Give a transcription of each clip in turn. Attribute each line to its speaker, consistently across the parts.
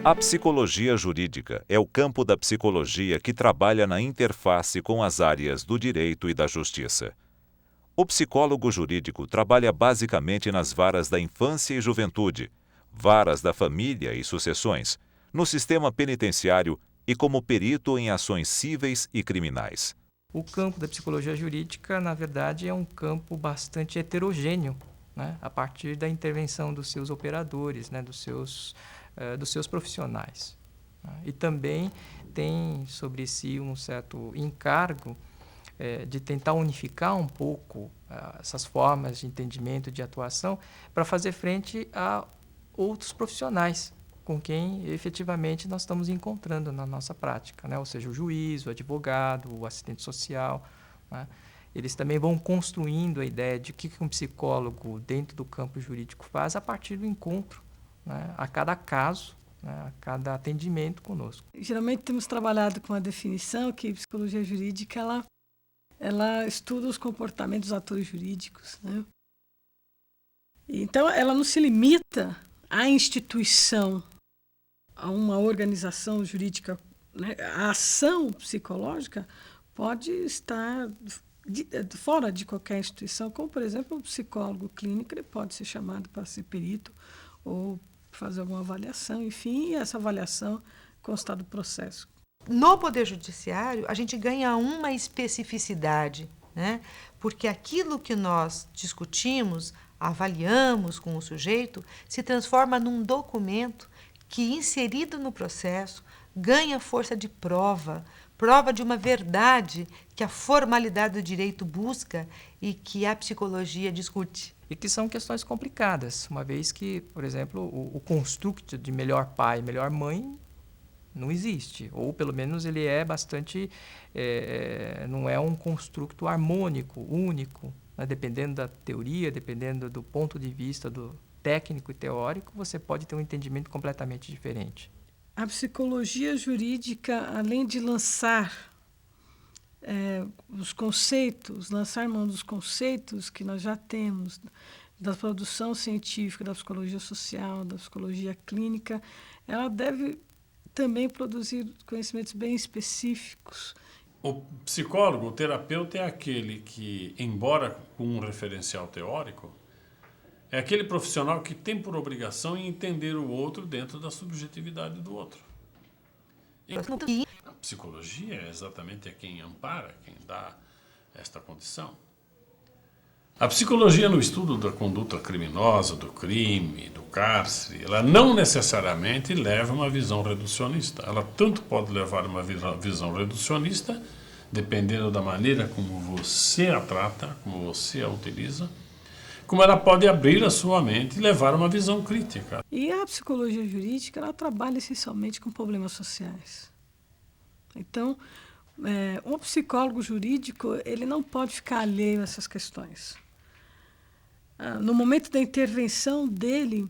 Speaker 1: A psicologia jurídica é o campo da psicologia que trabalha na interface com as áreas do direito e da justiça. O psicólogo jurídico trabalha basicamente nas varas da infância e juventude, varas da família e sucessões, no sistema penitenciário e como perito em ações cíveis e criminais.
Speaker 2: O campo da psicologia jurídica, na verdade, é um campo bastante heterogêneo, né? A partir da intervenção dos seus operadores, né? dos seus profissionais. Né? E também tem sobre si um certo encargo de tentar unificar um pouco essas formas de entendimento, de atuação, para fazer frente a outros profissionais com quem efetivamente nós estamos encontrando na nossa prática, né? Ou seja, o juiz, o advogado, o assistente social, né? Eles também vão construindo a ideia de o que um psicólogo dentro do campo jurídico faz a partir do encontro, né? A cada caso, né? A cada atendimento conosco.
Speaker 3: Geralmente temos trabalhado com a definição que a psicologia jurídica ela estuda os comportamentos dos atores jurídicos, né? Então, ela não se limita à instituição, a uma organização jurídica, né? A ação psicológica pode estar fora de qualquer instituição, como, por exemplo, o psicólogo clínico, ele pode ser chamado para ser perito ou fazer alguma avaliação, enfim, e essa avaliação constar do processo.
Speaker 4: No Poder Judiciário, a gente ganha uma especificidade, né? Porque aquilo que nós discutimos, avaliamos com o sujeito, se transforma num documento que, inserido no processo, ganha força de prova, prova de uma verdade que a formalidade do direito busca e que a psicologia discute.
Speaker 2: E que são questões complicadas, uma vez que, por exemplo, o construto de melhor pai, melhor mãe não existe, ou pelo menos ele é bastante, não é um construto harmônico, único, né? Dependendo da teoria, dependendo do ponto de vista do técnico e teórico, você pode ter um entendimento completamente diferente.
Speaker 3: A psicologia jurídica, além de lançar os conceitos, lançar mão dos conceitos que nós já temos, da produção científica, da psicologia social, da psicologia clínica, ela deve também produzir conhecimentos bem específicos.
Speaker 5: O psicólogo, o terapeuta é aquele que, embora com um referencial teórico, é aquele profissional que tem por obrigação entender o outro dentro da subjetividade do outro. A psicologia é exatamente quem ampara, quem dá esta condição. A psicologia no estudo da conduta criminosa, do crime, do cárcere, ela não necessariamente leva uma visão reducionista. Ela tanto pode levar uma visão reducionista, dependendo da maneira como você a trata, como você a utiliza, como ela pode abrir a sua mente e levar uma visão crítica.
Speaker 3: E a psicologia jurídica, ela trabalha essencialmente com problemas sociais. Então, um psicólogo jurídico, ele não pode ficar alheio a essas questões. No momento da intervenção dele,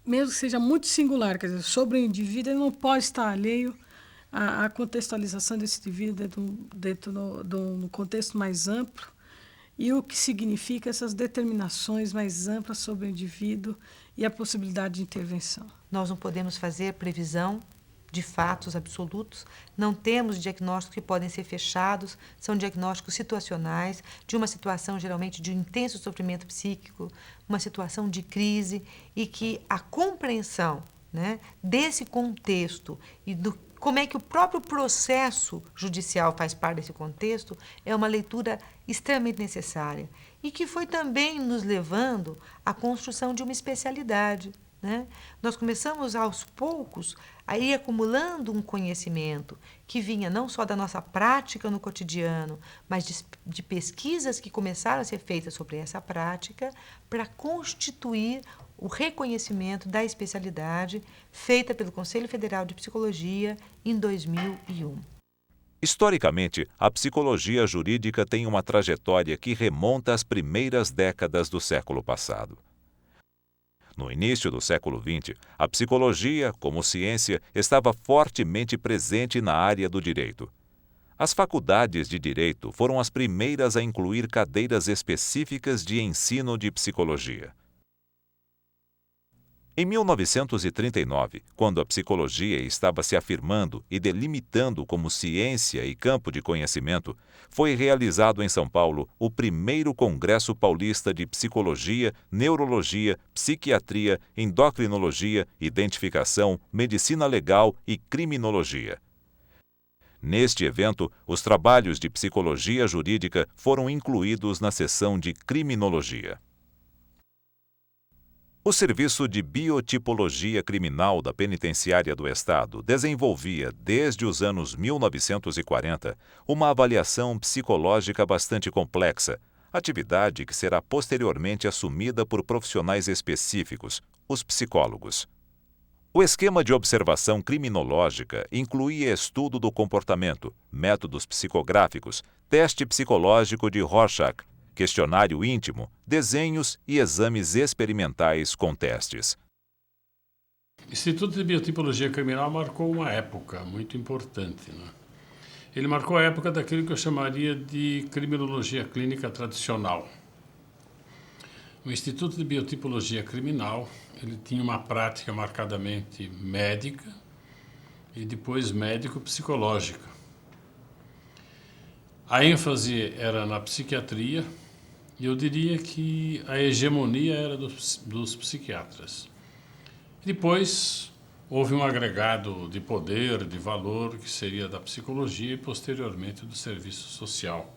Speaker 3: mesmo que seja muito singular, quer dizer, sobre o indivíduo, ele não pode estar alheio à contextualização desse indivíduo dentro do contexto mais amplo e o que significa essas determinações mais amplas sobre o indivíduo e a possibilidade de intervenção.
Speaker 4: Nós não podemos fazer previsão de fatos absolutos, não temos diagnósticos que podem ser fechados, são diagnósticos situacionais, de uma situação geralmente de um intenso sofrimento psíquico, uma situação de crise, e que a compreensão, né, desse contexto e do como é que o próprio processo judicial faz parte desse contexto é uma leitura extremamente necessária e que foi também nos levando à construção de uma especialidade. Né? Nós começamos aos poucos a ir acumulando um conhecimento que vinha não só da nossa prática no cotidiano, mas de pesquisas que começaram a ser feitas sobre essa prática para constituir o reconhecimento da especialidade feita pelo Conselho Federal de Psicologia em 2001.
Speaker 1: Historicamente, a psicologia jurídica tem uma trajetória que remonta às primeiras décadas do século passado. No início do século XX, a psicologia, como ciência, estava fortemente presente na área do direito. As faculdades de direito foram as primeiras a incluir cadeiras específicas de ensino de psicologia. Em 1939, quando a psicologia estava se afirmando e delimitando como ciência e campo de conhecimento, foi realizado em São Paulo o primeiro Congresso Paulista de Psicologia, Neurologia, Psiquiatria, Endocrinologia, Identificação, Medicina Legal e Criminologia. Neste evento, os trabalhos de psicologia jurídica foram incluídos na seção de criminologia. O Serviço de Biotipologia Criminal da Penitenciária do Estado desenvolvia, desde os anos 1940, uma avaliação psicológica bastante complexa, atividade que será posteriormente assumida por profissionais específicos, os psicólogos. O esquema de observação criminológica incluía estudo do comportamento, métodos psicográficos, teste psicológico de Rorschach, questionário íntimo, desenhos e exames experimentais com testes.
Speaker 5: O Instituto de Biotipologia Criminal marcou uma época muito importante, né? Ele marcou a época daquilo que eu chamaria de criminologia clínica tradicional. O Instituto de Biotipologia Criminal, ele tinha uma prática marcadamente médica e depois médico-psicológica. A ênfase era na psiquiatria e eu diria que a hegemonia era dos psiquiatras. Depois houve um agregado de poder, de valor, que seria da psicologia e posteriormente do serviço social.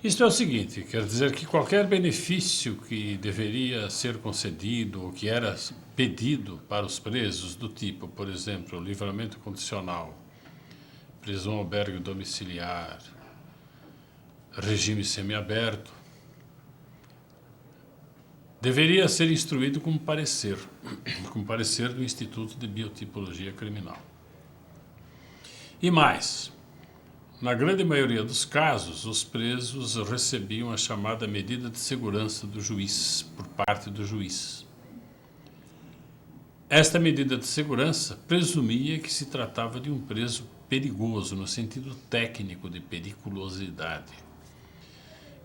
Speaker 5: Isto é o seguinte, quer dizer que qualquer benefício que deveria ser concedido ou que era pedido para os presos, do tipo, por exemplo, livramento condicional, prisão albergue domiciliar, regime semiaberto, deveria ser instruído com parecer do Instituto de Biotipologia Criminal. E mais, na grande maioria dos casos, os presos recebiam a chamada medida de segurança do juiz, por parte do juiz. Esta medida de segurança presumia que se tratava de um preso perigoso, no sentido técnico de periculosidade.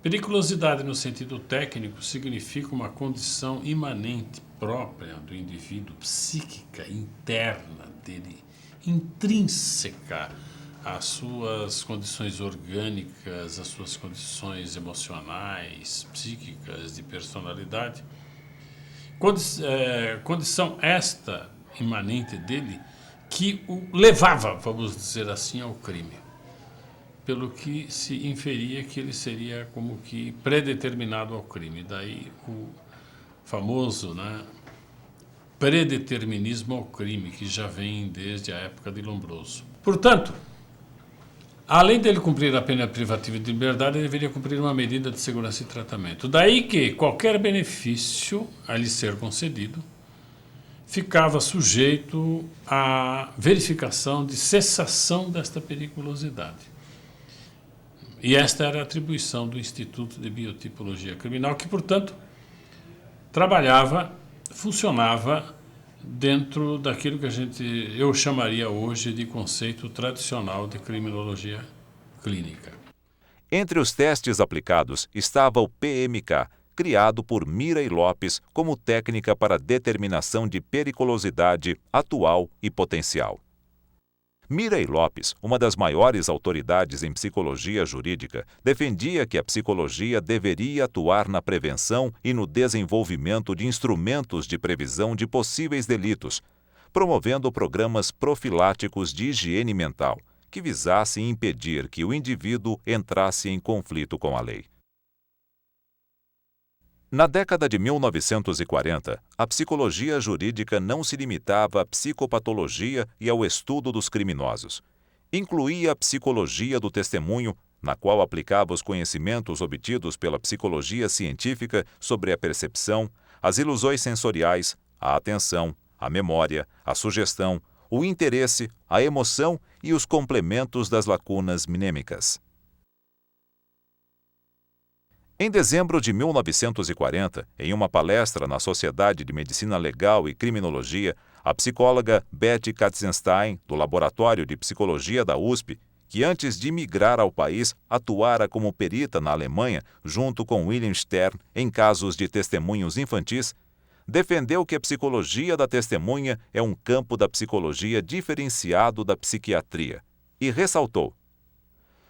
Speaker 5: Periculosidade no sentido técnico significa uma condição imanente própria do indivíduo, psíquica, interna dele, intrínseca às suas condições orgânicas, às suas condições emocionais, psíquicas, de personalidade. Condição esta imanente dele que o levava, vamos dizer assim, ao crime. Pelo que se inferia que ele seria como que predeterminado ao crime. Daí o famoso, predeterminismo ao crime, que já vem desde a época de Lombroso. Portanto, além dele cumprir a pena privativa de liberdade, ele deveria cumprir uma medida de segurança e tratamento. Daí que qualquer benefício a lhe ser concedido ficava sujeito à verificação de cessação desta periculosidade. E esta era a atribuição do Instituto de Biotipologia Criminal, que, portanto, funcionava dentro daquilo que eu chamaria hoje de conceito tradicional de criminologia clínica.
Speaker 1: Entre os testes aplicados estava o PMK, criado por Mirey Lopes como técnica para determinação de periculosidade atual e potencial. Mirey Lopes, uma das maiores autoridades em psicologia jurídica, defendia que a psicologia deveria atuar na prevenção e no desenvolvimento de instrumentos de previsão de possíveis delitos, promovendo programas profiláticos de higiene mental, que visassem impedir que o indivíduo entrasse em conflito com a lei. Na década de 1940, a psicologia jurídica não se limitava à psicopatologia e ao estudo dos criminosos. Incluía a psicologia do testemunho, na qual aplicava os conhecimentos obtidos pela psicologia científica sobre a percepção, as ilusões sensoriais, a atenção, a memória, a sugestão, o interesse, a emoção e os complementos das lacunas mnêmicas. Em dezembro de 1940, em uma palestra na Sociedade de Medicina Legal e Criminologia, a psicóloga Betty Katzenstein, do Laboratório de Psicologia da USP, que antes de migrar ao país atuara como perita na Alemanha, junto com William Stern, em casos de testemunhos infantis, defendeu que a psicologia da testemunha é um campo da psicologia diferenciado da psiquiatria e ressaltou: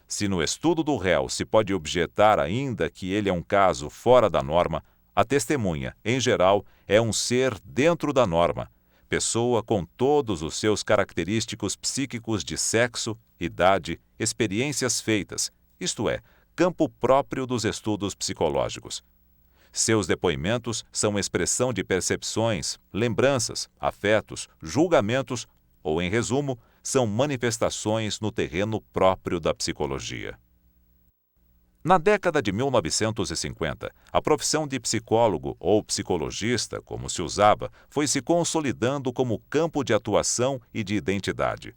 Speaker 1: se no estudo do réu se pode objetar ainda que ele é um caso fora da norma, a testemunha, em geral, é um ser dentro da norma, pessoa com todos os seus característicos psíquicos de sexo, idade, experiências feitas, isto é, campo próprio dos estudos psicológicos. Seus depoimentos são expressão de percepções, lembranças, afetos, julgamentos ou, em resumo, são manifestações no terreno próprio da psicologia. Na década de 1950, a profissão de psicólogo ou psicologista, como se usava, foi se consolidando como campo de atuação e de identidade.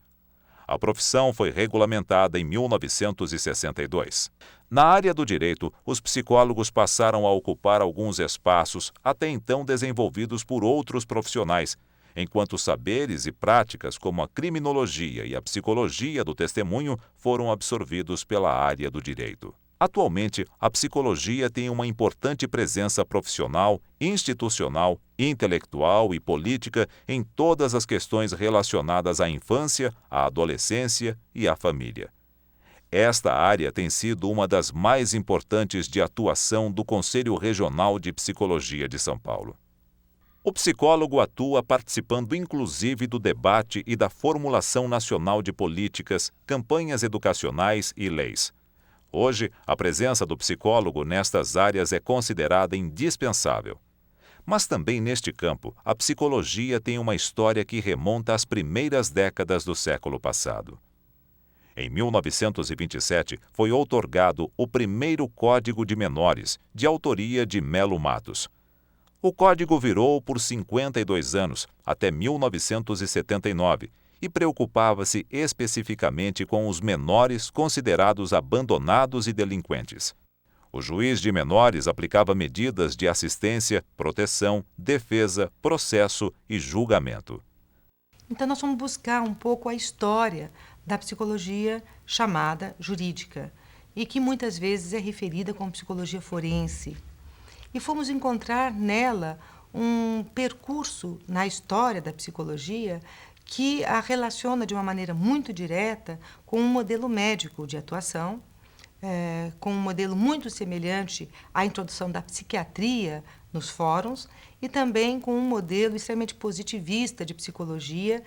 Speaker 1: A profissão foi regulamentada em 1962. Na área do direito, os psicólogos passaram a ocupar alguns espaços até então desenvolvidos por outros profissionais, enquanto saberes e práticas como a criminologia e a psicologia do testemunho foram absorvidos pela área do direito. Atualmente, a psicologia tem uma importante presença profissional, institucional, intelectual e política em todas as questões relacionadas à infância, à adolescência e à família. Esta área tem sido uma das mais importantes de atuação do Conselho Regional de Psicologia de São Paulo. O psicólogo atua participando inclusive do debate e da formulação nacional de políticas, campanhas educacionais e leis. Hoje, a presença do psicólogo nestas áreas é considerada indispensável. Mas também neste campo, a psicologia tem uma história que remonta às primeiras décadas do século passado. Em 1927, foi outorgado o primeiro Código de Menores, de autoria de Melo Matos. O código virou por 52 anos, até 1979, e preocupava-se especificamente com os menores considerados abandonados e delinquentes. O juiz de menores aplicava medidas de assistência, proteção, defesa, processo e julgamento.
Speaker 4: Então, nós vamos buscar um pouco a história da psicologia chamada jurídica, e que muitas vezes é referida como psicologia forense. E fomos encontrar nela um percurso na história da psicologia que a relaciona de uma maneira muito direta com um modelo médico de atuação, com um modelo muito semelhante à introdução da psiquiatria nos fóruns e também com um modelo extremamente positivista de psicologia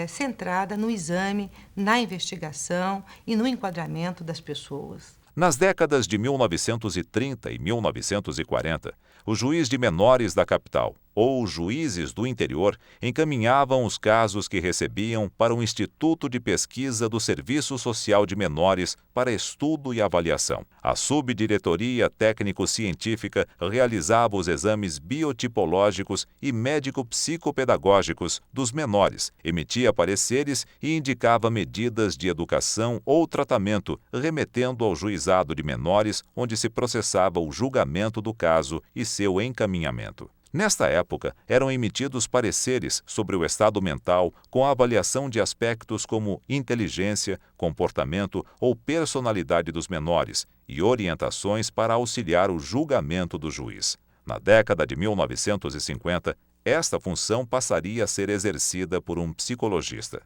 Speaker 4: centrada no exame, na investigação e no enquadramento das pessoas.
Speaker 1: Nas décadas de 1930 e 1940, o juiz de menores da capital ou juízes do interior encaminhavam os casos que recebiam para o Instituto de Pesquisa do Serviço Social de Menores para estudo e avaliação. A subdiretoria técnico-científica realizava os exames biotipológicos e médico-psicopedagógicos dos menores, emitia pareceres e indicava medidas de educação ou tratamento, remetendo ao juizado de menores, onde se processava o julgamento do caso e seu encaminhamento. Nesta época, eram emitidos pareceres sobre o estado mental com a avaliação de aspectos como inteligência, comportamento ou personalidade dos menores e orientações para auxiliar o julgamento do juiz. Na década de 1950, esta função passaria a ser exercida por um psicologista.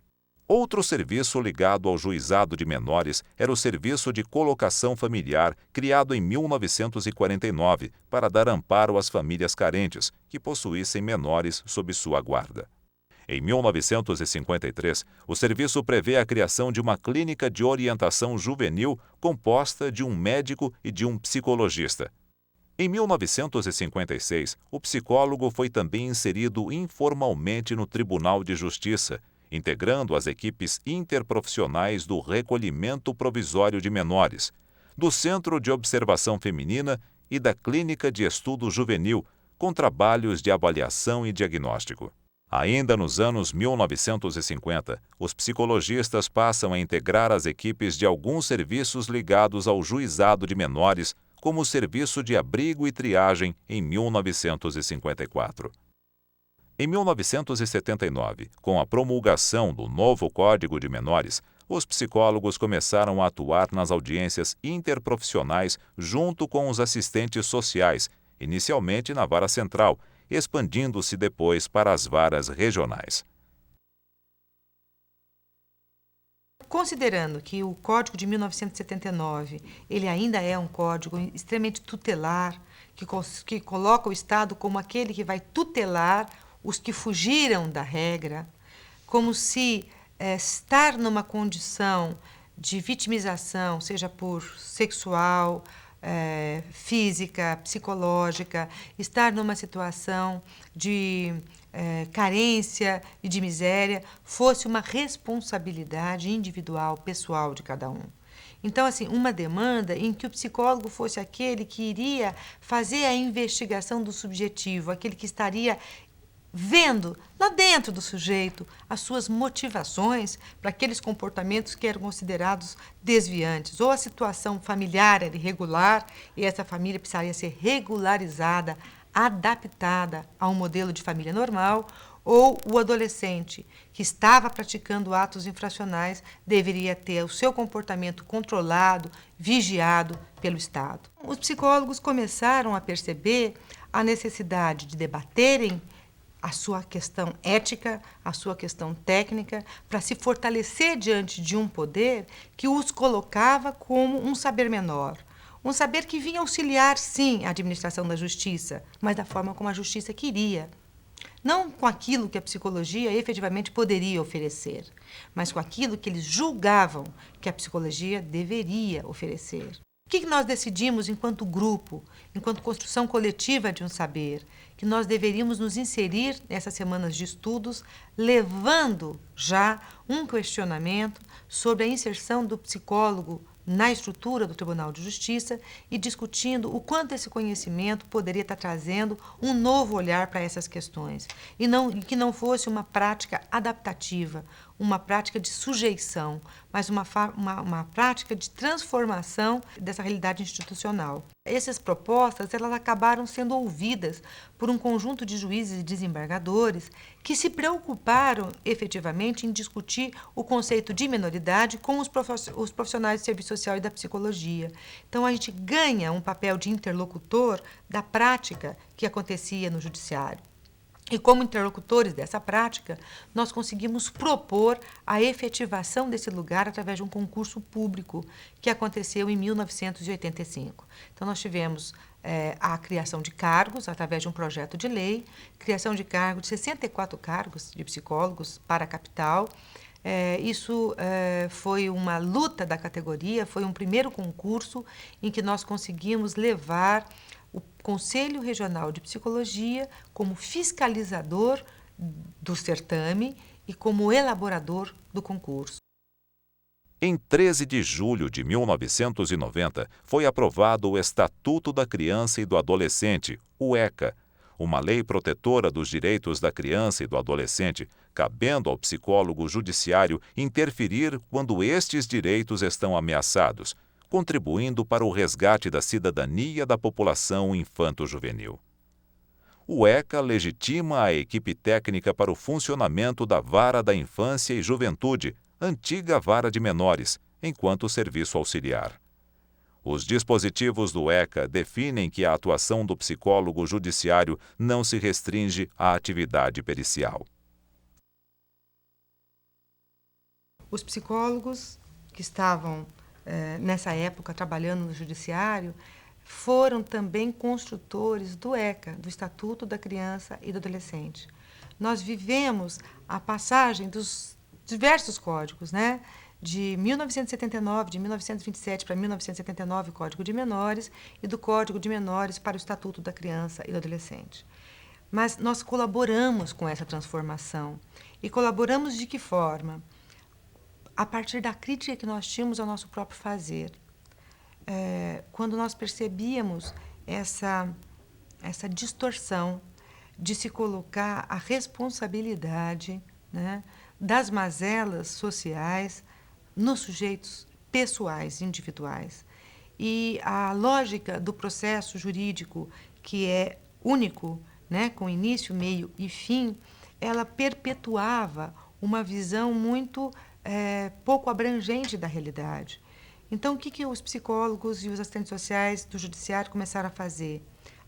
Speaker 1: Outro serviço ligado ao juizado de menores era o Serviço de Colocação Familiar, criado em 1949 para dar amparo às famílias carentes que possuíssem menores sob sua guarda. Em 1953, o serviço prevê a criação de uma clínica de orientação juvenil composta de um médico e de um psicologista. Em 1956, o psicólogo foi também inserido informalmente no Tribunal de Justiça, integrando as equipes interprofissionais do Recolhimento Provisório de Menores, do Centro de Observação Feminina e da Clínica de Estudo Juvenil, com trabalhos de avaliação e diagnóstico. Ainda nos anos 1950, os psicologistas passam a integrar as equipes de alguns serviços ligados ao juizado de menores, como o Serviço de Abrigo e Triagem em 1954. Em 1979, com a promulgação do novo Código de Menores, os psicólogos começaram a atuar nas audiências interprofissionais junto com os assistentes sociais, inicialmente na Vara Central, expandindo-se depois para as varas regionais.
Speaker 4: Considerando que o Código de 1979 ele ainda é um código extremamente tutelar, que coloca o Estado como aquele que vai tutelar os que fugiram da regra, como se estar numa condição de vitimização, seja por sexual, física, psicológica, estar numa situação de carência e de miséria, fosse uma responsabilidade individual, pessoal de cada um. Então, assim, uma demanda em que o psicólogo fosse aquele que iria fazer a investigação do subjetivo, aquele que estaria vendo lá dentro do sujeito as suas motivações para aqueles comportamentos que eram considerados desviantes. Ou a situação familiar era irregular e essa família precisaria ser regularizada, adaptada a um modelo de família normal, ou o adolescente que estava praticando atos infracionais deveria ter o seu comportamento controlado, vigiado pelo Estado. Os psicólogos começaram a perceber a necessidade de debaterem a sua questão ética, a sua questão técnica, para se fortalecer diante de um poder que os colocava como um saber menor. Um saber que vinha auxiliar, sim, a administração da justiça, mas da forma como a justiça queria. Não com aquilo que a psicologia efetivamente poderia oferecer, mas com aquilo que eles julgavam que a psicologia deveria oferecer. O que nós decidimos enquanto grupo, enquanto construção coletiva de um saber? Que nós deveríamos nos inserir nessas semanas de estudos, levando já um questionamento sobre a inserção do psicólogo na estrutura do Tribunal de Justiça e discutindo o quanto esse conhecimento poderia estar trazendo um novo olhar para essas questões e que não fosse uma prática adaptativa, uma prática de sujeição, mas uma prática de transformação dessa realidade institucional. Essas propostas elas acabaram sendo ouvidas por um conjunto de juízes e desembargadores que se preocuparam efetivamente em discutir o conceito de minoridade com os profissionais de serviço social e da psicologia. Então, a gente ganha um papel de interlocutor da prática que acontecia no judiciário. E como interlocutores dessa prática, nós conseguimos propor a efetivação desse lugar através de um concurso público que aconteceu em 1985. Então, nós tivemos a criação de cargos através de um projeto de lei, criação de cargos, de 64 cargos de psicólogos para a capital. Isso foi uma luta da categoria, foi um primeiro concurso em que nós conseguimos levar o Conselho Regional de Psicologia como fiscalizador do certame e como elaborador do concurso.
Speaker 1: Em 13 de julho de 1990, foi aprovado o Estatuto da Criança e do Adolescente, o ECA, uma lei protetora dos direitos da criança e do adolescente, cabendo ao psicólogo judiciário interferir quando estes direitos estão ameaçados, contribuindo para o resgate da cidadania da população infanto-juvenil. O ECA legitima a equipe técnica para o funcionamento da Vara da Infância e Juventude, antiga Vara de Menores, enquanto serviço auxiliar. Os dispositivos do ECA definem que a atuação do psicólogo judiciário não se restringe à atividade pericial.
Speaker 4: Os psicólogos que estavam nessa época trabalhando no judiciário foram também construtores do ECA, do Estatuto da Criança e do Adolescente. Nós vivemos a passagem dos diversos códigos, né? De 1979, de 1927 para 1979, o Código de Menores, e do Código de Menores para o Estatuto da Criança e do Adolescente. Mas nós colaboramos com essa transformação. E colaboramos de que forma? A partir da crítica que nós tínhamos ao nosso próprio fazer. Quando nós percebíamos essa distorção de se colocar a responsabilidade, né, das mazelas sociais nos sujeitos pessoais, individuais. E a lógica do processo jurídico, que é único, né, com início, meio e fim, ela perpetuava uma visão muito pouco abrangente da realidade. Então, o que os psicólogos e os assistentes sociais do judiciário começaram a fazer?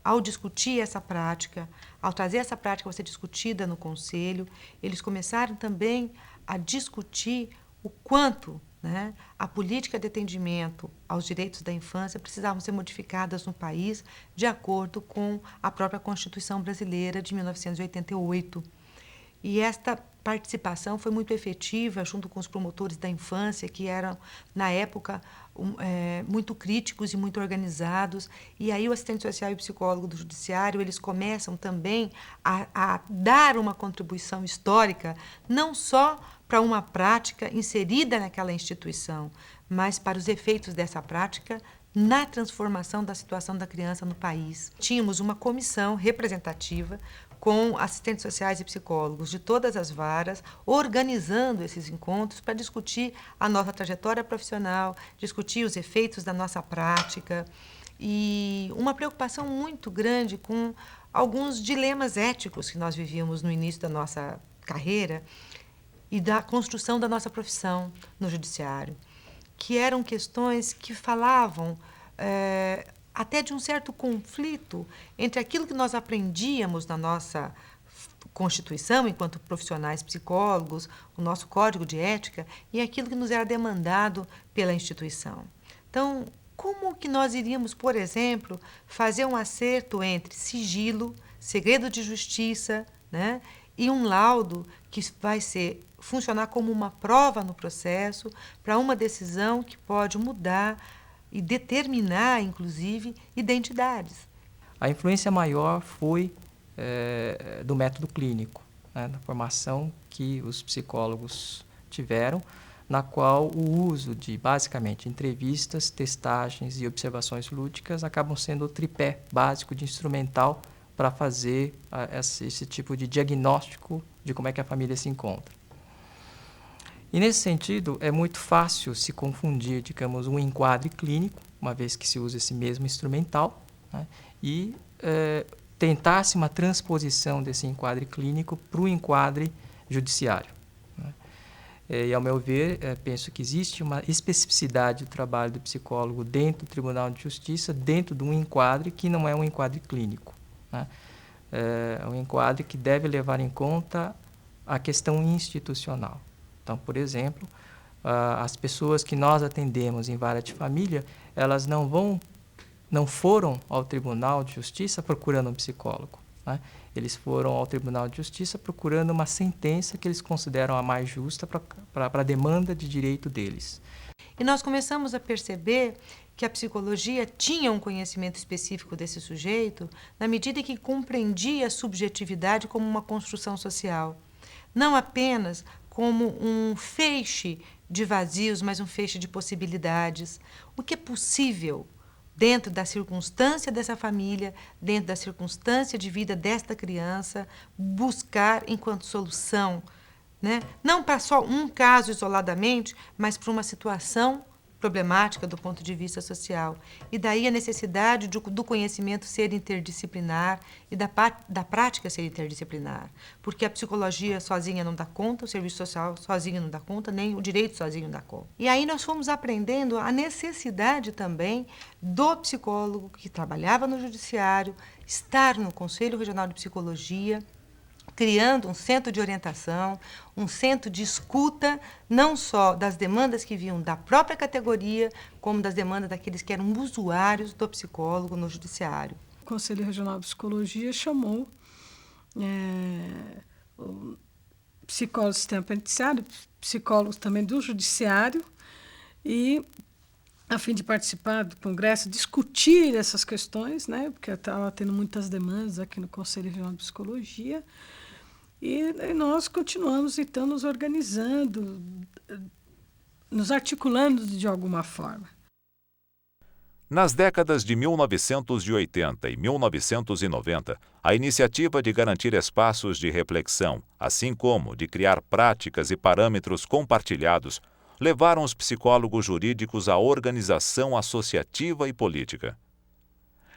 Speaker 4: ao discutir essa prática, ao trazer essa prática a ser discutida no conselho, eles começaram também a discutir o quanto, né, a política de atendimento aos direitos da infância precisavam ser modificadas no país de acordo com a própria Constituição brasileira de 1988. E esta participação foi muito efetiva junto com os promotores da infância, que eram, na época, muito críticos e muito organizados. E aí o assistente social e o psicólogo do judiciário, eles começam também a dar uma contribuição histórica, não só para uma prática inserida naquela instituição, mas para os efeitos dessa prática na transformação da situação da criança no país. Tínhamos uma comissão representativa com assistentes sociais e psicólogos de todas as varas, organizando esses encontros para discutir a nossa trajetória profissional, discutir os efeitos da nossa prática e uma preocupação muito grande com alguns dilemas éticos que nós vivíamos no início da nossa carreira e da construção da nossa profissão no judiciário, que eram questões que falavam até de um certo conflito entre aquilo que nós aprendíamos na nossa Constituição, enquanto profissionais psicólogos, o nosso código de ética, e aquilo que nos era demandado pela instituição. Então, como que nós iríamos, por exemplo, fazer um acerto entre sigilo, segredo de justiça, né, e um laudo que vai funcionar como uma prova no processo para uma decisão que pode mudar e determinar, inclusive, identidades.
Speaker 2: A influência maior foi do método clínico, né, da formação que os psicólogos tiveram, na qual o uso de, basicamente, entrevistas, testagens e observações lúdicas acabam sendo o tripé básico de instrumental para fazer esse tipo de diagnóstico de como é que a família se encontra. E, nesse sentido, é muito fácil se confundir, digamos, um enquadre clínico, uma vez que se usa esse mesmo instrumental, né, e tentar-se uma transposição desse enquadre clínico para o enquadre judiciário, né. E, ao meu ver, penso que existe uma especificidade do trabalho do psicólogo dentro do Tribunal de Justiça, dentro de um enquadre que não é um enquadre clínico, né. É um enquadre que deve levar em conta a questão institucional. Então, por exemplo, as pessoas que nós atendemos em vara de família, elas não foram ao Tribunal de Justiça procurando um psicólogo, né? Eles foram ao Tribunal de Justiça procurando uma sentença que eles consideram a mais justa para a demanda de direito deles.
Speaker 4: E nós começamos a perceber que a psicologia tinha um conhecimento específico desse sujeito na medida em que compreendia a subjetividade como uma construção social, não apenas como um feixe de vazios, mas um feixe de possibilidades. O que é possível dentro da circunstância dessa família, dentro da circunstância de vida desta criança, buscar enquanto solução, né? Não para só um caso isoladamente, mas para uma situação problemática do ponto de vista social. E daí a necessidade do conhecimento ser interdisciplinar e da prática ser interdisciplinar. Porque a psicologia sozinha não dá conta, o serviço social sozinho não dá conta, nem o direito sozinho não dá conta. E aí nós fomos aprendendo a necessidade também do psicólogo que trabalhava no judiciário, estar no Conselho Regional de Psicologia, criando um centro de orientação, um centro de escuta, não só das demandas que vinham da própria categoria, como das demandas daqueles que eram usuários do psicólogo no judiciário.
Speaker 3: O Conselho Regional de Psicologia chamou psicólogos do sistema penitenciário, psicólogos também do judiciário, e a fim de participar do congresso, discutir essas questões, né, porque estava tendo muitas demandas aqui no Conselho Regional de Psicologia, e nós continuamos, então, nos organizando, nos articulando de alguma forma.
Speaker 1: Nas décadas de 1980 e 1990, a iniciativa de garantir espaços de reflexão, assim como de criar práticas e parâmetros compartilhados, levaram os psicólogos jurídicos à organização associativa e política.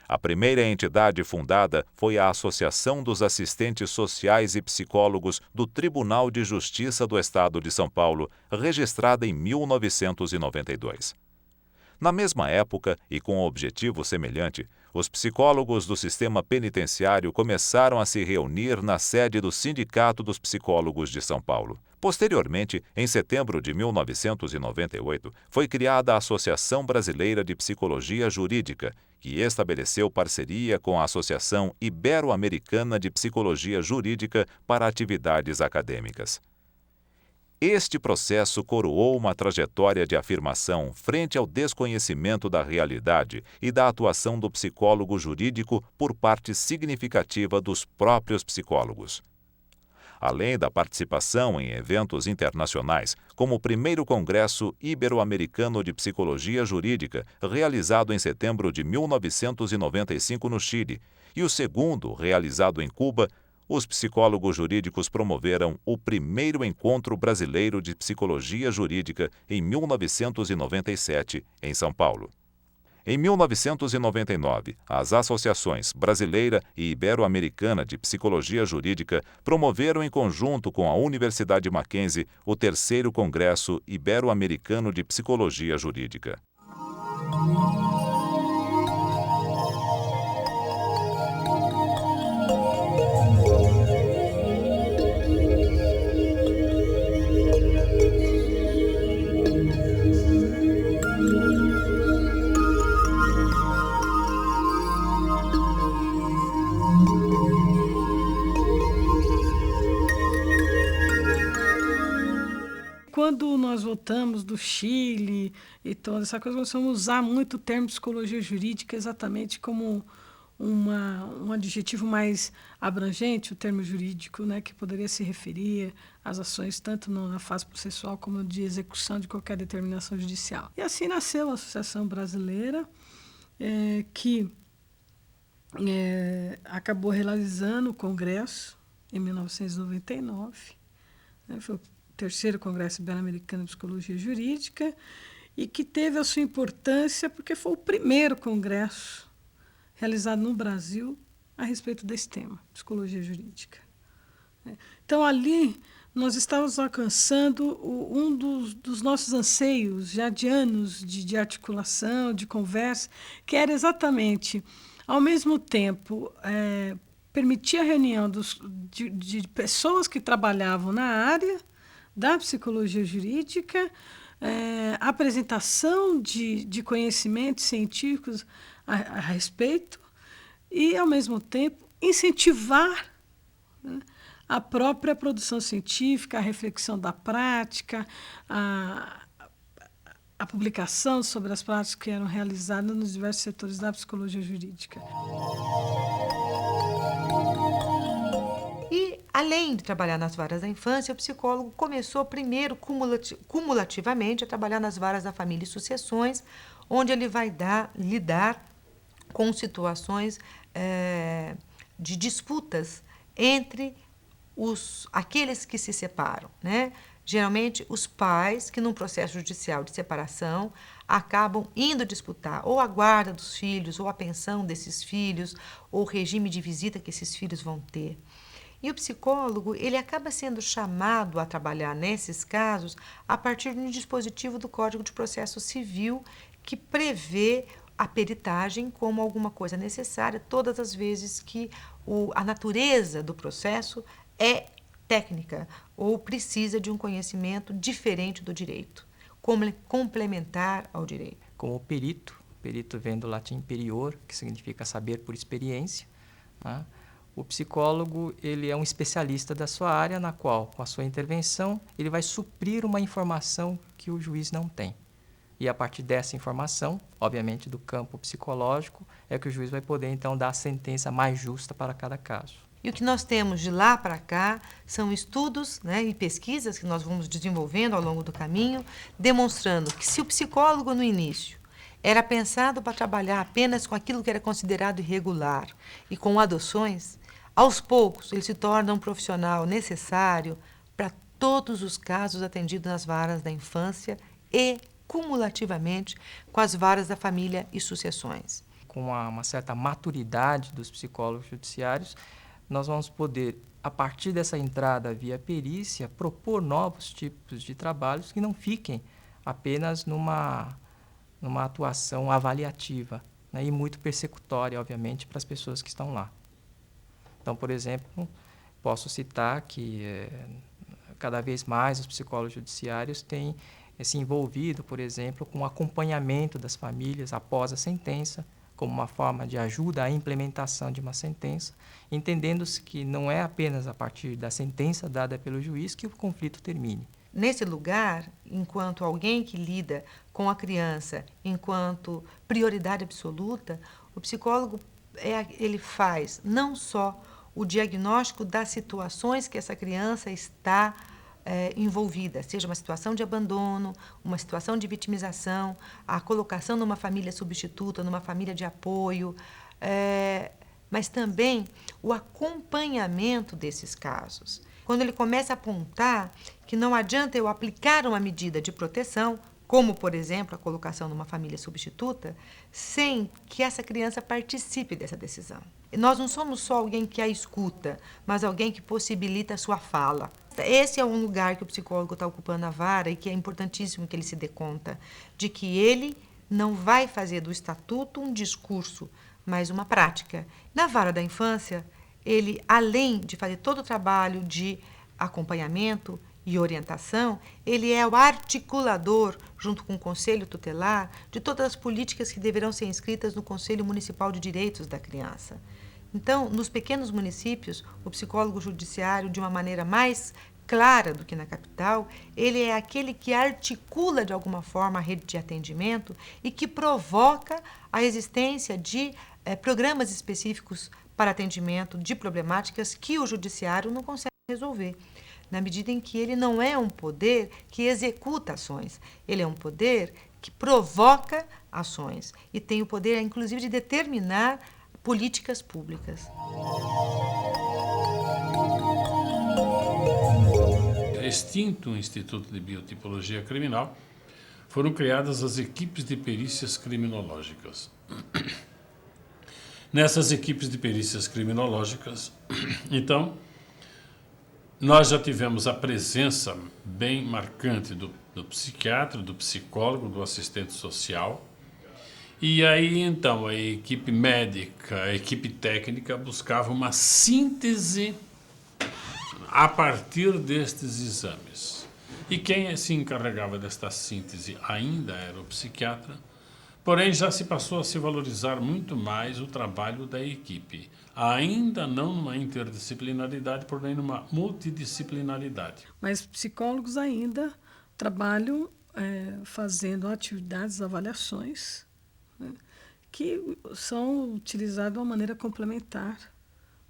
Speaker 1: A primeira entidade fundada foi a Associação dos Assistentes Sociais e Psicólogos do Tribunal de Justiça do Estado de São Paulo, registrada em 1992. Na mesma época, e com um objetivo semelhante, os psicólogos do sistema penitenciário começaram a se reunir na sede do Sindicato dos Psicólogos de São Paulo. Posteriormente, em setembro de 1998, foi criada a Associação Brasileira de Psicologia Jurídica, que estabeleceu parceria com a Associação Ibero-Americana de Psicologia Jurídica para atividades acadêmicas. Este processo coroou uma trajetória de afirmação frente ao desconhecimento da realidade e da atuação do psicólogo jurídico por parte significativa dos próprios psicólogos. Além da participação em eventos internacionais, como o primeiro Congresso Ibero-Americano de Psicologia Jurídica, realizado em setembro de 1995 no Chile, e o segundo, realizado em Cuba, os psicólogos jurídicos promoveram o primeiro Encontro Brasileiro de Psicologia Jurídica em 1997, em São Paulo. Em 1999, as associações Brasileira e Ibero-Americana de Psicologia Jurídica promoveram em conjunto com a Universidade Mackenzie o terceiro Congresso Ibero-Americano de Psicologia Jurídica.
Speaker 3: Quando nós voltamos do Chile e toda essa coisa, nós vamos usar muito o termo psicologia jurídica exatamente como um adjetivo mais abrangente, o termo jurídico, né, que poderia se referir às ações tanto na fase processual como de execução de qualquer determinação judicial. E assim nasceu a Associação Brasileira, que acabou realizando o congresso em 1999, né, foi o terceiro Congresso Ibero-Americano de Psicologia Jurídica, e que teve a sua importância porque foi o primeiro congresso realizado no Brasil a respeito desse tema, psicologia jurídica. Então, ali, nós estávamos alcançando um dos nossos anseios, já de anos de articulação, de conversa, que era exatamente, ao mesmo tempo, permitir a reunião de pessoas que trabalhavam na área da psicologia jurídica, a apresentação de conhecimentos científicos a respeito e, ao mesmo tempo, incentivar, né, a própria produção científica, a reflexão da prática, a publicação sobre as práticas que eram realizadas nos diversos setores da psicologia jurídica.
Speaker 4: Além de trabalhar nas varas da infância, o psicólogo começou primeiro cumulativamente a trabalhar nas varas da família e sucessões, onde ele vai lidar com situações de disputas entre aqueles que se separam, né? Geralmente, os pais que, num processo judicial de separação, acabam indo disputar ou a guarda dos filhos, ou a pensão desses filhos, ou o regime de visita que esses filhos vão ter. E o psicólogo, ele acaba sendo chamado a trabalhar nesses casos a partir de um dispositivo do Código de Processo Civil que prevê a peritagem como alguma coisa necessária todas as vezes que a natureza do processo é técnica ou precisa de um conhecimento diferente do direito, complementar ao direito.
Speaker 2: Como perito vem do latim perior, que significa saber por experiência, né? O psicólogo, ele é um especialista da sua área, na qual, com a sua intervenção, ele vai suprir uma informação que o juiz não tem. E a partir dessa informação, obviamente do campo psicológico, é que o juiz vai poder, então, dar a sentença mais justa para cada caso.
Speaker 4: E o que nós temos de lá para cá são estudos, né, e pesquisas que nós vamos desenvolvendo ao longo do caminho, demonstrando que se o psicólogo, no início, era pensado para trabalhar apenas com aquilo que era considerado irregular e com adoções, aos poucos ele se torna um profissional necessário para todos os casos atendidos nas varas da infância e, cumulativamente, com as varas da família e sucessões.
Speaker 2: Com uma certa maturidade dos psicólogos judiciários, nós vamos poder, a partir dessa entrada via perícia, propor novos tipos de trabalhos que não fiquem apenas numa atuação avaliativa, né, e muito persecutória, obviamente, para as pessoas que estão lá. Então, por exemplo, posso citar que cada vez mais os psicólogos judiciários têm se envolvido, por exemplo, com o acompanhamento das famílias após a sentença, como uma forma de ajuda à implementação de uma sentença, entendendo-se que não é apenas a partir da sentença dada pelo juiz que o conflito termine.
Speaker 4: Nesse lugar, enquanto alguém que lida com a criança, enquanto prioridade absoluta, o psicólogo ele faz não só o diagnóstico das situações que essa criança está envolvida, seja uma situação de abandono, uma situação de vitimização, a colocação numa família substituta, numa família de apoio, mas também o acompanhamento desses casos. Quando ele começa a apontar que não adianta eu aplicar uma medida de proteção, como, por exemplo, a colocação numa família substituta, sem que essa criança participe dessa decisão. E nós não somos só alguém que a escuta, mas alguém que possibilita a sua fala. Esse é um lugar que o psicólogo está ocupando a vara e que é importantíssimo que ele se dê conta de que ele não vai fazer do estatuto um discurso, mas uma prática. Na vara da infância, ele, além de fazer todo o trabalho de acompanhamento e orientação, ele é o articulador, junto com o Conselho Tutelar, de todas as políticas que deverão ser inscritas no Conselho Municipal de Direitos da Criança. Então, nos pequenos municípios, o psicólogo judiciário, de uma maneira mais clara do que na capital, ele é aquele que articula de alguma forma a rede de atendimento e que provoca a existência de programas específicos para atendimento de problemáticas que o judiciário não consegue resolver, na medida em que ele não é um poder que executa ações, ele é um poder que provoca ações e tem o poder, inclusive, de determinar políticas públicas.
Speaker 5: Extinto o Instituto de Biotipologia Criminal, foram criadas as equipes de perícias criminológicas. Nessas equipes de perícias criminológicas, então, nós já tivemos a presença bem marcante do psiquiatra, do psicólogo, do assistente social. E aí, então, a equipe médica, a equipe técnica buscava uma síntese a partir destes exames. E quem se encarregava desta síntese ainda era o psiquiatra, porém já se passou a se valorizar muito mais o trabalho da equipe, ainda não numa interdisciplinaridade, porém numa multidisciplinaridade.
Speaker 3: Mas psicólogos ainda trabalham fazendo atividades, avaliações, né, que são utilizadas de uma maneira complementar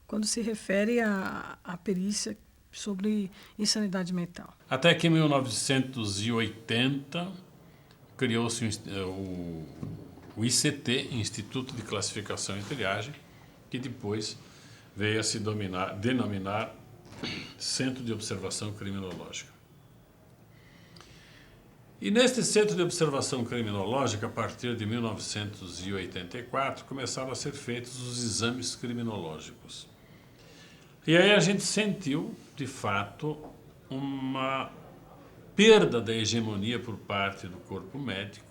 Speaker 3: quando se refere à perícia sobre insanidade mental.
Speaker 5: Até que em 1980 criou-se o ICT, Instituto de Classificação e Triagem, que depois veio a se denominar Centro de Observação Criminológica. E neste Centro de Observação Criminológica, a partir de 1984, começaram a ser feitos os exames criminológicos. E aí a gente sentiu, de fato, uma perda da hegemonia por parte do corpo médico.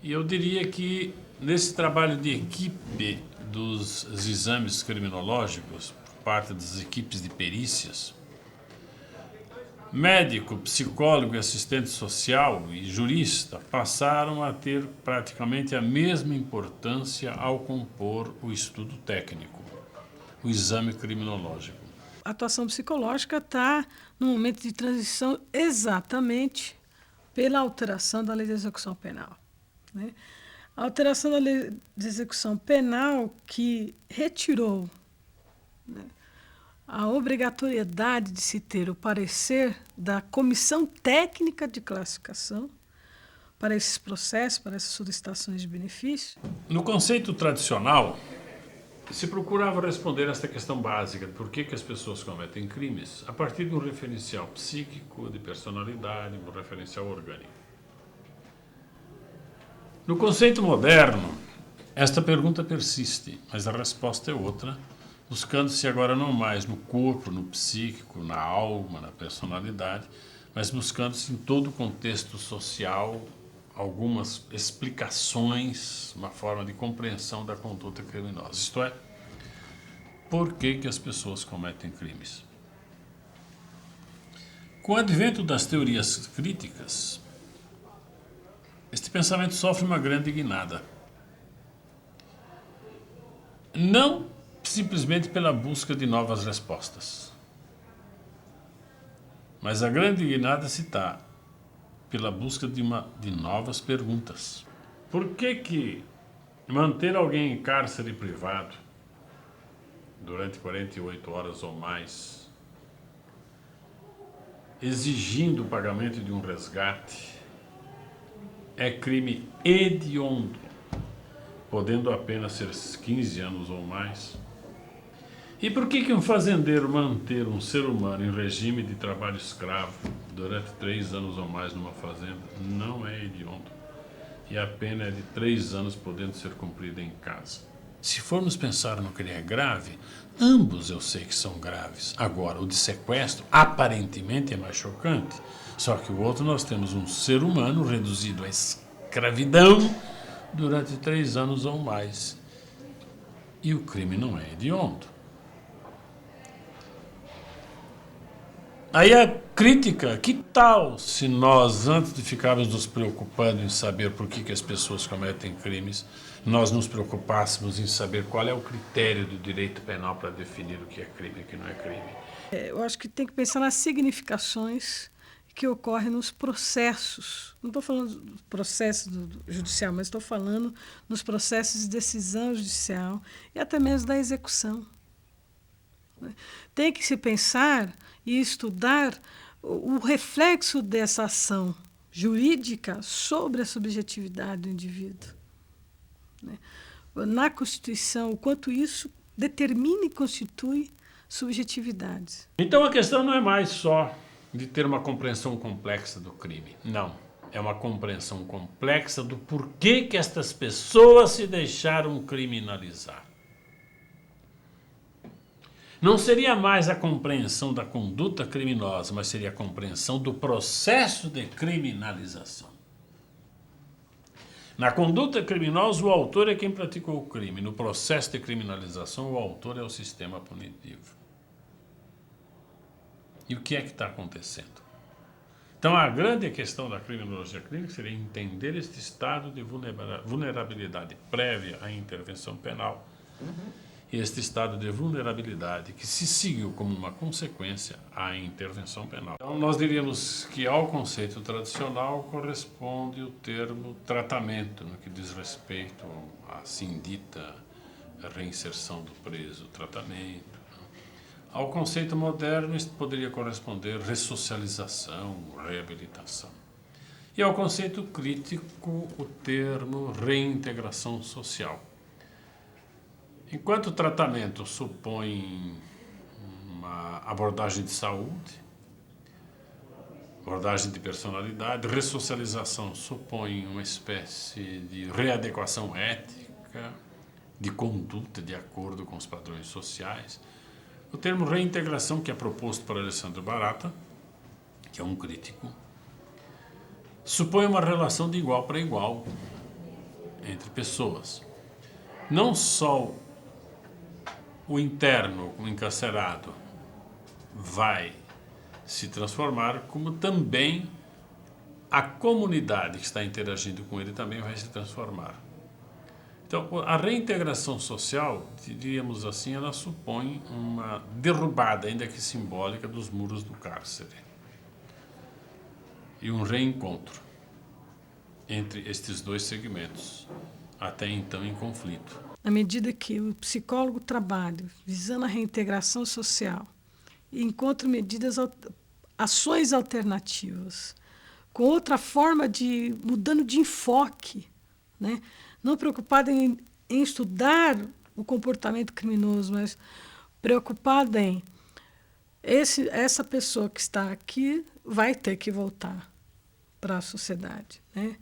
Speaker 5: E eu diria que nesse trabalho de equipe dos exames criminológicos, por parte das equipes de perícias, médico, psicólogo, assistente social e jurista passaram a ter praticamente a mesma importância ao compor o estudo técnico, o exame criminológico.
Speaker 3: A atuação psicológica está num momento de transição exatamente pela alteração da lei de execução penal, né? A alteração da lei de execução penal que retirou, né, a obrigatoriedade de se ter o parecer da comissão técnica de classificação para esses processos, para essas solicitações de benefício.
Speaker 5: No conceito tradicional, se procurava responder esta questão básica de por que as pessoas cometem crimes a partir de um referencial psíquico, de personalidade, um referencial orgânico. No conceito moderno, esta pergunta persiste, mas a resposta é outra, buscando-se agora não mais no corpo, no psíquico, na alma, na personalidade, mas buscando-se em todo o contexto social algumas explicações, uma forma de compreensão da conduta criminosa. Isto é, por que as pessoas cometem crimes. Com o advento das teorias críticas, este pensamento sofre uma grande guinada. Não simplesmente pela busca de novas respostas, mas a grande guinada se dá pela busca de novas perguntas. Por que manter alguém em cárcere privado durante 48 horas ou mais, exigindo o pagamento de um resgate, é crime hediondo, podendo apenas ser 15 anos ou mais? E por que um fazendeiro manter um ser humano em regime de trabalho escravo durante 3 anos ou mais numa fazenda não é hediondo? E a pena é de 3 anos, podendo ser cumprida em casa. Se formos pensar no que é grave, ambos eu sei que são graves. Agora, o de sequestro aparentemente é mais chocante. Só que o outro, nós temos um ser humano reduzido à escravidão durante 3 anos ou mais. E o crime não é hediondo. Aí a crítica, que tal se nós, antes de ficarmos nos preocupando em saber por que as pessoas cometem crimes, nós nos preocupássemos em saber qual é o critério do direito penal para definir o que é crime e o que não é crime?
Speaker 3: Eu acho que tem que pensar nas significações que ocorrem nos processos. Não estou falando do processo judicial, mas estou falando nos processos de decisão judicial e até mesmo da execução. Tem que se pensar e estudar o reflexo dessa ação jurídica sobre a subjetividade do indivíduo. Na Constituição, o quanto isso determina e constitui subjetividades.
Speaker 5: Então a questão não é mais só de ter uma compreensão complexa do crime. Não. É uma compreensão complexa do porquê que estas pessoas se deixaram criminalizar. Não seria mais a compreensão da conduta criminosa, mas seria a compreensão do processo de criminalização. Na conduta criminosa, o autor é quem praticou o crime. No processo de criminalização, o autor é o sistema punitivo. E o que é que está acontecendo? Então, a grande questão da criminologia clínica seria entender este estado de vulnerabilidade prévia à intervenção penal. Este estado de vulnerabilidade que se seguiu como uma consequência à intervenção penal. Então, nós diríamos que ao conceito tradicional corresponde o termo tratamento, no que diz respeito à assim dita reinserção do preso, tratamento. Ao conceito moderno, isto poderia corresponder ressocialização, reabilitação. E ao conceito crítico, o termo reintegração social. Enquanto o tratamento supõe uma abordagem de saúde, abordagem de personalidade, ressocialização supõe uma espécie de readequação ética, de conduta de acordo com os padrões sociais. O termo reintegração, que é proposto por Alessandro Barata, que é um crítico, supõe uma relação de igual para igual entre pessoas. Não só o interno, o encarcerado, vai se transformar, como também a comunidade que está interagindo com ele também vai se transformar. Então, a reintegração social, diríamos assim, ela supõe uma derrubada, ainda que simbólica, dos muros do cárcere. E um reencontro entre estes dois segmentos, até então em conflito.
Speaker 3: À medida que o psicólogo trabalha visando a reintegração social e encontra ações alternativas, com outra forma mudando de enfoque, né? Não preocupado em estudar o comportamento criminoso, mas preocupado em essa pessoa que está aqui vai ter que voltar para a sociedade, né?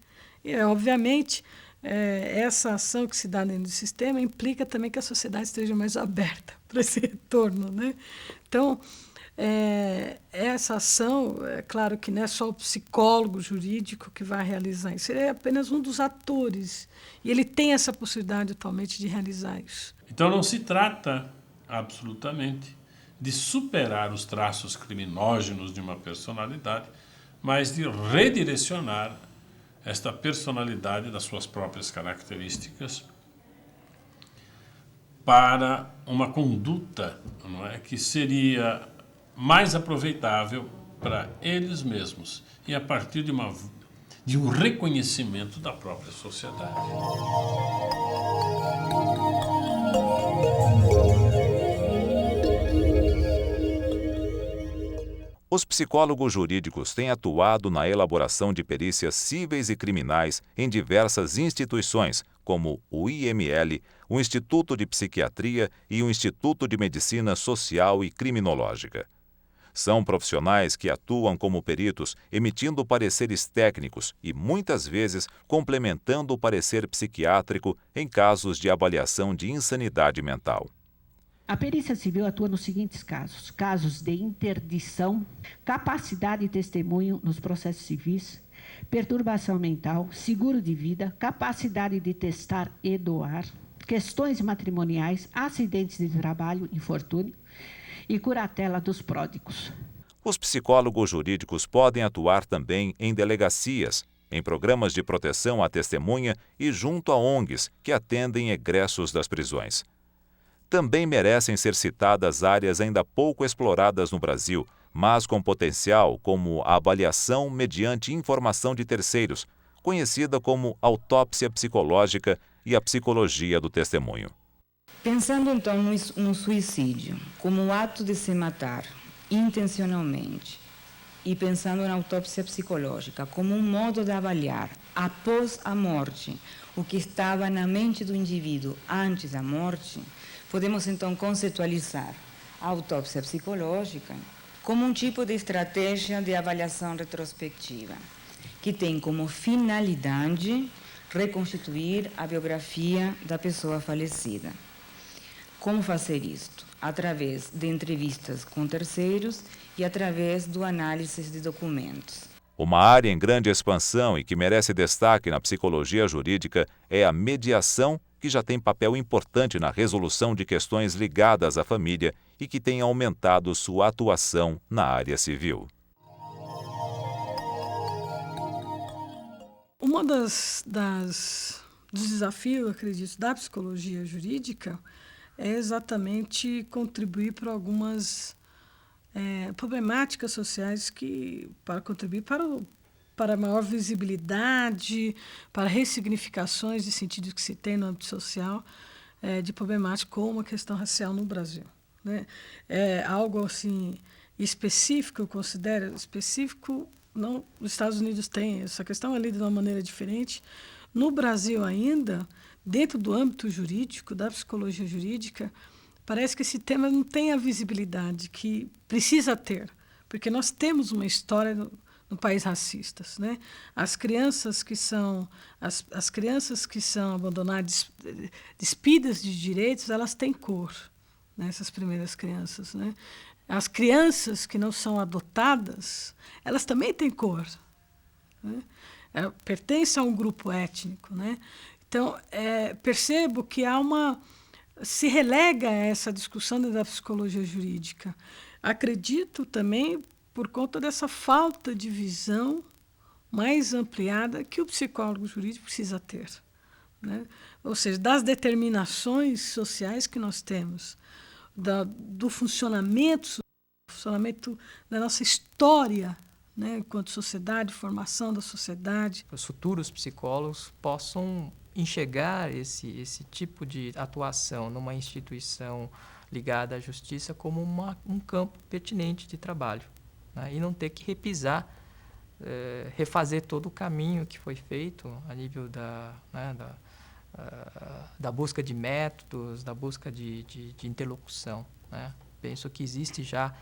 Speaker 3: E, obviamente, essa ação que se dá dentro do sistema implica também que a sociedade esteja mais aberta para esse retorno, né? Então, essa ação, é claro que não é só o psicólogo jurídico que vai realizar isso, ele é apenas um dos atores, e ele tem essa possibilidade atualmente de realizar isso.
Speaker 5: Então não se trata absolutamente de superar os traços criminógenos de uma personalidade, mas de redirecionar esta personalidade das suas próprias características para uma conduta, não é, que seria mais aproveitável para eles mesmos e a partir de um reconhecimento da própria sociedade.
Speaker 1: Os psicólogos jurídicos têm atuado na elaboração de perícias cíveis e criminais em diversas instituições, como o IML, o Instituto de Psiquiatria e o Instituto de Medicina Social e Criminológica. São profissionais que atuam como peritos, emitindo pareceres técnicos e, muitas vezes, complementando o parecer psiquiátrico em casos de avaliação de insanidade mental.
Speaker 6: A perícia civil atua nos seguintes casos: casos de interdição, capacidade de testemunho nos processos civis, perturbação mental, seguro de vida, capacidade de testar e doar, questões matrimoniais, acidentes de trabalho, infortúnio e curatela dos pródigos.
Speaker 1: Os psicólogos jurídicos podem atuar também em delegacias, em programas de proteção à testemunha e junto a ONGs que atendem egressos das prisões. Também merecem ser citadas áreas ainda pouco exploradas no Brasil, mas com potencial, como a avaliação mediante informação de terceiros, conhecida como autópsia psicológica e a psicologia do testemunho.
Speaker 7: Pensando então no suicídio como um ato de se matar intencionalmente e pensando na autópsia psicológica como um modo de avaliar após a morte o que estava na mente do indivíduo antes da morte, podemos então conceitualizar a autópsia psicológica como um tipo de estratégia de avaliação retrospectiva, que tem como finalidade reconstituir a biografia da pessoa falecida. Como fazer isto? Através de entrevistas com terceiros e através do análise de documentos.
Speaker 1: Uma área em grande expansão e que merece destaque na psicologia jurídica é a mediação, que já tem papel importante na resolução de questões ligadas à família e que tem aumentado sua atuação na área civil.
Speaker 3: Uma dos desafios, acredito, da psicologia jurídica é exatamente contribuir para algumas problemáticas sociais para contribuir para a maior visibilidade, para ressignificações de sentido que se tem no âmbito social de problemática como a questão racial no Brasil, né? É algo assim específico, eu considero específico, não, os Estados Unidos têm essa questão ali de uma maneira diferente. No Brasil ainda, dentro do âmbito jurídico, da psicologia jurídica, parece que esse tema não tem a visibilidade que precisa ter, porque nós temos uma história no país racistas, né? As crianças que são abandonadas, despidas de direitos, elas têm cor, né? Essas primeiras crianças, né? As crianças que não são adotadas, elas também têm cor, né? Pertencem a um grupo étnico, né? Então, percebo que se relega essa discussão da psicologia jurídica. Acredito também por conta dessa falta de visão mais ampliada que o psicólogo jurídico precisa ter, né? Ou seja, das determinações sociais que nós temos, do funcionamento da nossa história, né, enquanto sociedade, formação da sociedade.
Speaker 2: Os futuros psicólogos possam enxergar esse tipo de atuação numa instituição ligada à justiça como um campo pertinente de trabalho, né, e não ter que refazer todo o caminho que foi feito a nível da busca de métodos, da busca de interlocução, né. Penso que existe já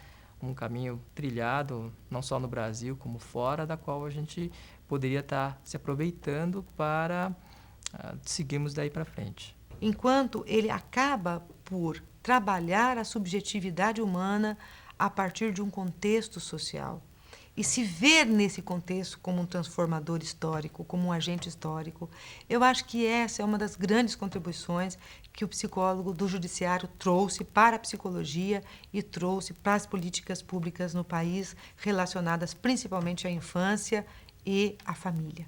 Speaker 2: um caminho trilhado, não só no Brasil como fora, da qual a gente poderia estar se aproveitando para seguirmos daí para frente.
Speaker 4: Enquanto ele acaba por trabalhar a subjetividade humana a partir de um contexto social e se ver nesse contexto como um transformador histórico, como um agente histórico. Eu acho que essa é uma das grandes contribuições que o psicólogo do judiciário trouxe para a psicologia e trouxe para as políticas públicas no país, relacionadas principalmente à infância e à família.